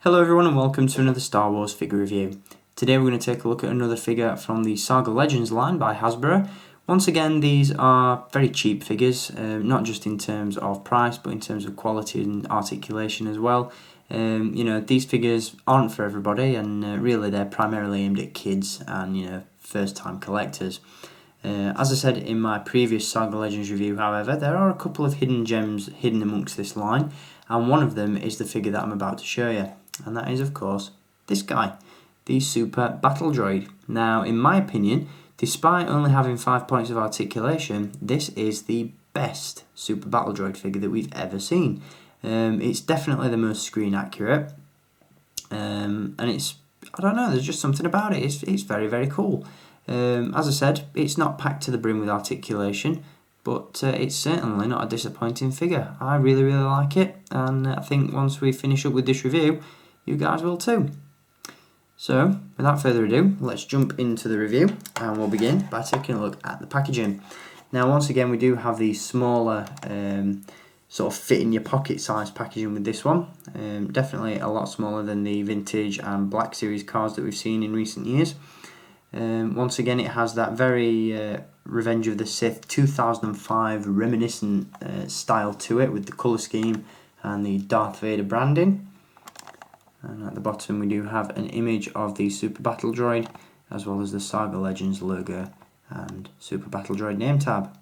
Hello everyone and welcome to another Star Wars figure review. Today we're going to take a look at another figure from the Saga Legends line by Hasbro. Once again, these are very cheap figures, not just in terms of price but in terms of quality and articulation as well. These figures aren't for everybody, and really they're primarily aimed at kids and first time collectors. As I said in my previous Saga Legends review, however, there are a couple of hidden gems hidden amongst this line, and one of them is the figure that I'm about to show you. And that is, of course, this guy, the Super Battle Droid. Now, in my opinion, despite only having 5 points of articulation, this is the best Super Battle Droid figure that we've ever seen. It's definitely the most screen accurate, and it's, I don't know, there's just something about it. It's very, very cool. As I said, it's not packed to the brim with articulation, but it's certainly not a disappointing figure. I really, really like it, and I think once we finish up with this review, you guys will too. So, without further ado, let's jump into the review, and we'll begin by taking a look at the packaging. Now, once again, we do have the smaller, sort of fit in your pocket size packaging with this one. Definitely a lot smaller than the vintage and Black Series cards that we've seen in recent years. Once again, it has that very Revenge of the Sith 2005 reminiscent style to it, with the colour scheme and the Darth Vader branding. And at the bottom we do have an image of the Super Battle Droid, as well as the Saga Legends logo and Super Battle Droid name tab.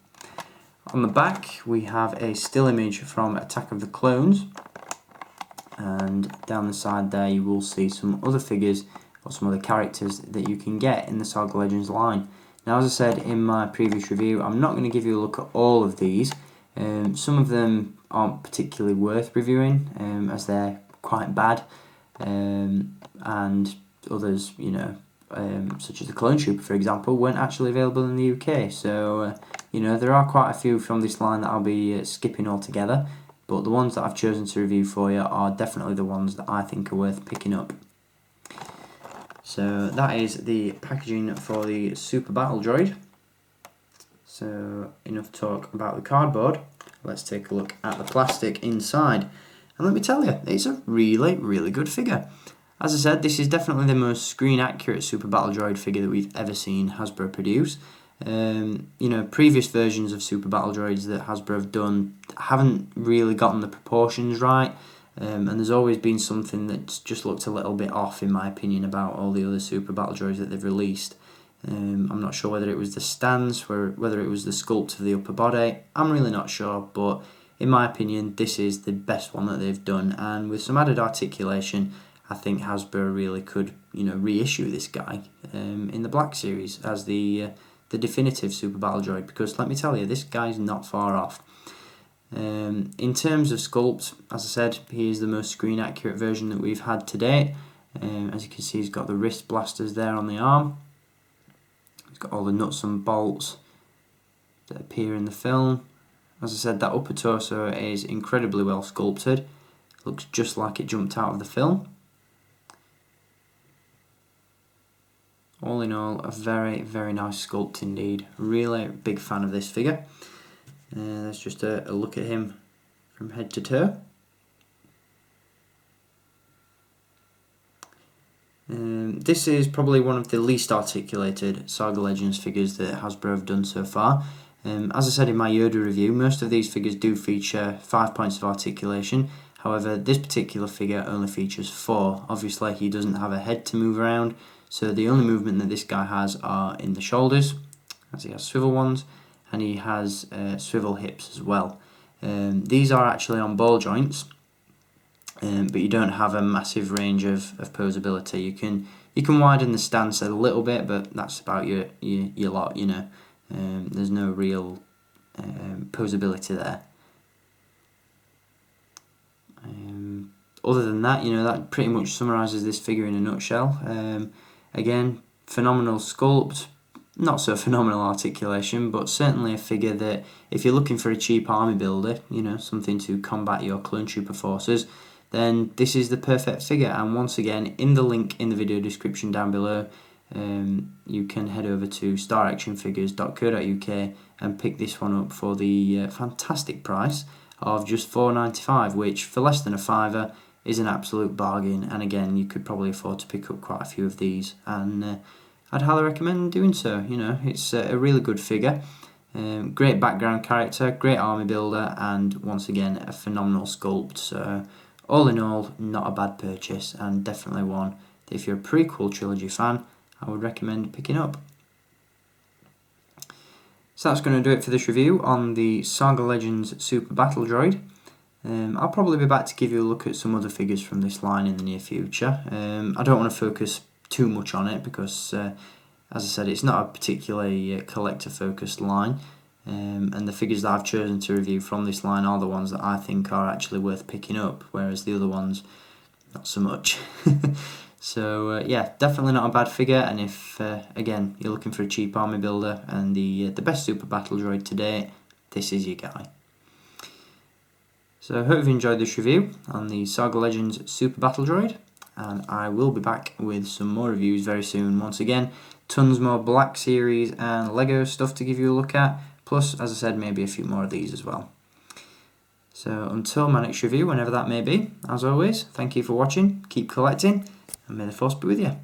On the back we have a still image from Attack of the Clones, and down the side there you will see some other figures or some other characters that you can get in the Saga Legends line. Now, as I said in my previous review, I'm not going to give you a look at all of these. Some of them aren't particularly worth reviewing, as they're quite bad. And others, such as the Clone Trooper, for example, weren't actually available in the UK. So, there are quite a few from this line that I'll be skipping altogether. But the ones that I've chosen to review for you are definitely the ones that I think are worth picking up. So that is the packaging for the Super Battle Droid. So enough talk about the cardboard. Let's take a look at the plastic inside. And let me tell you, it's a really, really good figure. As I said, this is definitely the most screen accurate Super Battle Droid figure that we've ever seen Hasbro produce. Previous versions of Super Battle Droids that Hasbro have done haven't really gotten the proportions right. And there's always been something that's just looked a little bit off, in my opinion, about all the other Super Battle Droids that they've released. I'm not sure whether it was the stance, whether it was the sculpt of the upper body. I'm really not sure, but in my opinion, this is the best one that they've done. And with some added articulation, I think Hasbro really could, reissue this guy in the Black Series as the definitive Super Battle Droid. Because let me tell you, this guy's not far off. In terms of sculpt, as I said, he is the most screen accurate version that we've had to date. As you can see, he's got the wrist blasters there on the arm. He's got all the nuts and bolts that appear in the film. As I said, that upper torso is incredibly well sculpted. Looks just like it jumped out of the film. All in all, a very, very nice sculpt indeed. Really big fan of this figure. Let's just a look at him from head to toe. This is probably one of the least articulated Saga Legends figures that Hasbro have done so far. As I said in my Yoda review, most of these figures do feature 5 points of articulation. However, this particular figure only features 4. Obviously, he doesn't have a head to move around, so the only movement that this guy has are in the shoulders, as he has swivel ones, and he has swivel hips as well. These are actually on ball joints, but you don't have a massive range of posability. You can widen the stance a little bit, but that's about your lot. There's no real posability there. Other than that, that pretty much summarises this figure in a nutshell. Again, phenomenal sculpt. Not so phenomenal articulation, but certainly a figure that, if you're looking for a cheap army builder, something to combat your Clone Trooper forces, then this is the perfect figure. And once again, in the link in the video description down below, you can head over to staractionfigures.co.uk and pick this one up for the fantastic price of just £4.95, which for less than a fiver is an absolute bargain, and again, you could probably afford to pick up quite a few of these, and I'd highly recommend doing so. You know, it's a really good figure, great background character, great army builder, and once again, a phenomenal sculpt. So all in all, not a bad purchase, and definitely one that if you're a prequel trilogy fan, I would recommend picking up. So that's going to do it for this review on the Saga Legends Super Battle Droid. I'll probably be back to give you a look at some other figures from this line in the near future. I don't want to focus too much on it because, as I said, it's not a particularly collector-focused line. And the figures that I've chosen to review from this line are the ones that I think are actually worth picking up, whereas the other ones, not so much. So yeah, definitely not a bad figure, and if, again, you're looking for a cheap army builder and the best Super Battle Droid today, this is your guy. So I hope you've enjoyed this review on the Saga Legends Super Battle Droid, and I will be back with some more reviews very soon. Once again, tons more Black Series and Lego stuff to give you a look at, plus, as I said, maybe a few more of these as well. So until my next review, whenever that may be, as always, thank you for watching, keep collecting, and may the Force be with you.